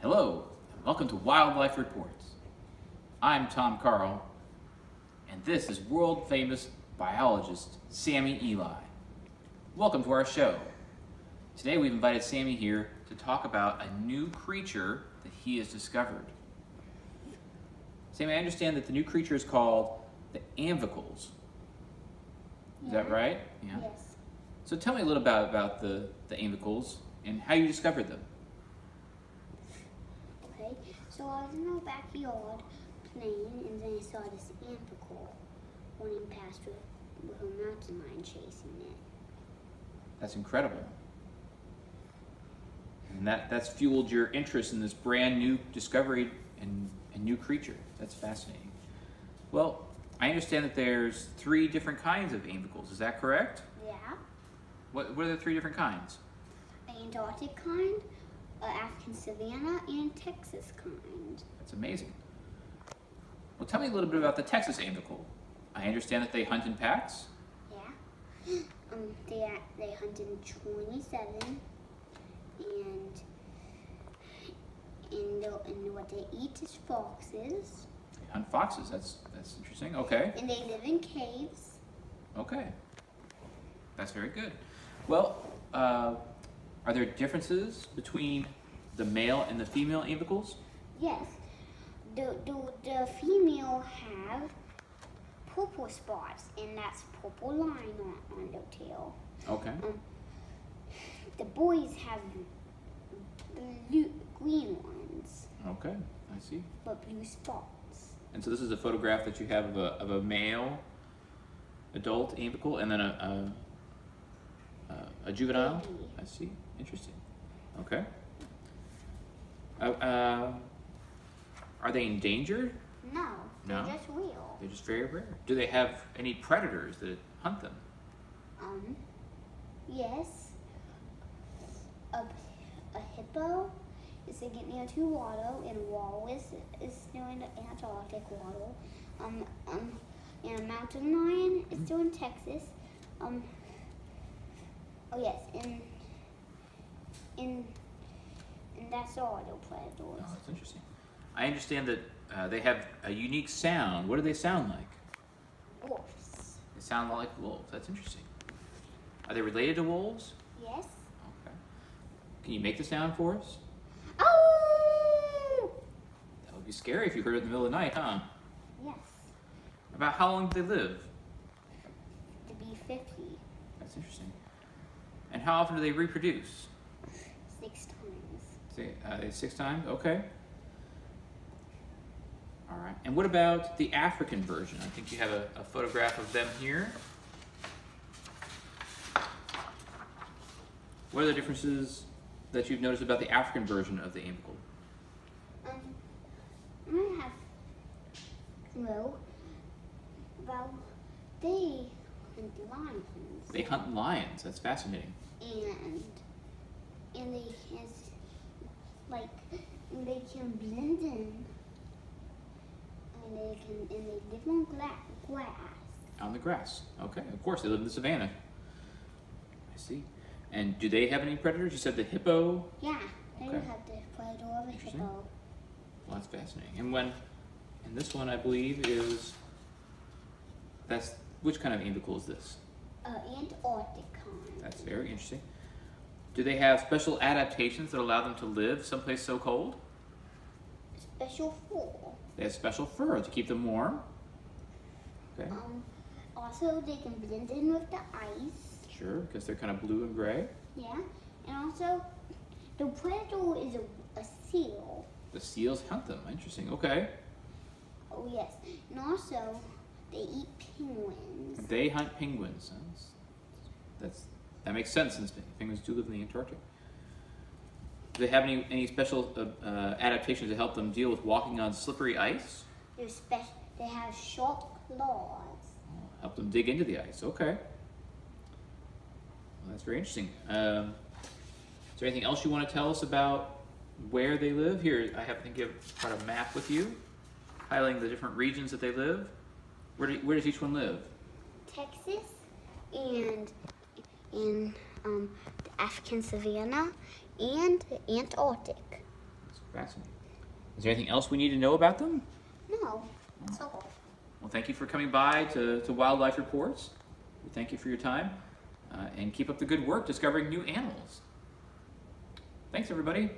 Hello, and welcome to Wildlife Reports. I'm Tom Carl, and this is world-famous biologist Sammy Eli. Welcome to our show. Today we've invited Sammy here to talk about a new creature that he has discovered. Sammy, I understand that the new creature is called the aimvcles. Is that right? Yeah. Yes. So tell me a little about the aimvcles and how you discovered them. Okay, so I was in my backyard playing, and then I saw this aimvcle running past with a mountain lion chasing it. That's incredible. And that's fueled your interest in this brand new discovery and new creature. That's fascinating. Well, I understand that there's 3 different kinds of aimvcles. Is that correct? Yeah. What are the 3 different kinds? An Antarctic kind, an African savanna, and a Texas kind. That's amazing. Well, tell me a little bit about the Texas aimvcle. I understand that they hunt in packs. Yeah. They hunt in 27, and what they eat is foxes. They hunt foxes. That's interesting. Okay. And they live in caves. Okay. That's very good. Well, are there differences between the male and the female aimvcles? Yes. The female have purple spots, and that's purple line on their tail. Okay. The boys have green ones. Okay, I see. But blue spots. And so this is a photograph that you have of a male adult aimvcle and then a juvenile? Baby. I see. Interesting. Okay. Are they endangered? No, they're No? just real. They're just very rare. Do they have any predators that hunt them? Yes. A hippo is to get near to water, and a walrus is doing the Antarctic water. And a mountain lion is doing Texas. Oh yes, and that's all the predators. Oh, that's interesting. I understand that they have a unique sound. What do they sound like? Wolves. They sound like wolves. That's interesting. Are they related to wolves? Yes. Okay. Can you make the sound for us? Oh! That would be scary if you heard it in the middle of the night, huh? Yes. About how long do they live? To be 50. That's interesting. And how often do they reproduce? 6 times. Say, 6 times? Okay. All right. And what about the African version? I think you have a photograph of them here. What are the differences that you've noticed about the African version of the aimvcle? I have, well, they hunt lions. They hunt lions. That's fascinating. And they can blend in. And they live on grass. On the grass. Okay. Of course, they live in the savannah. I see. And do they have any predators? You said the hippo. Yeah, they Okay. do have the predator of a Interesting. hippo. Well, that's fascinating. And this one, I believe, which kind of aimvccle is this? Antarctic kind. That's very interesting. Do they have special adaptations that allow them to live someplace so cold? Special fur. They have special fur to keep them warm. Okay. Also, they can blend in with the ice. Sure, because they're kind of blue and gray. Yeah, and also, the predator is a seal. The seals hunt them. Interesting. Okay. Oh yes, and also, they eat penguins. They hunt penguins. That makes sense since penguins do live in the Antarctic. Do they have any special adaptations to help them deal with walking on slippery ice? They have sharp claws. Oh, help them dig into the ice. Okay. Well, that's very interesting. Is there anything else you want to tell us about where they live? Here, I happen to brought a map with you, highlighting the different regions that they live. Where does each one live? Texas and in the African savanna and the Antarctic. That's Fascinating. Is there anything else we need to know about them? No, that's all. Well, thank you for coming by to Wildlife Reports. We thank you for your time, and keep up the good work discovering new animals. Thanks, everybody.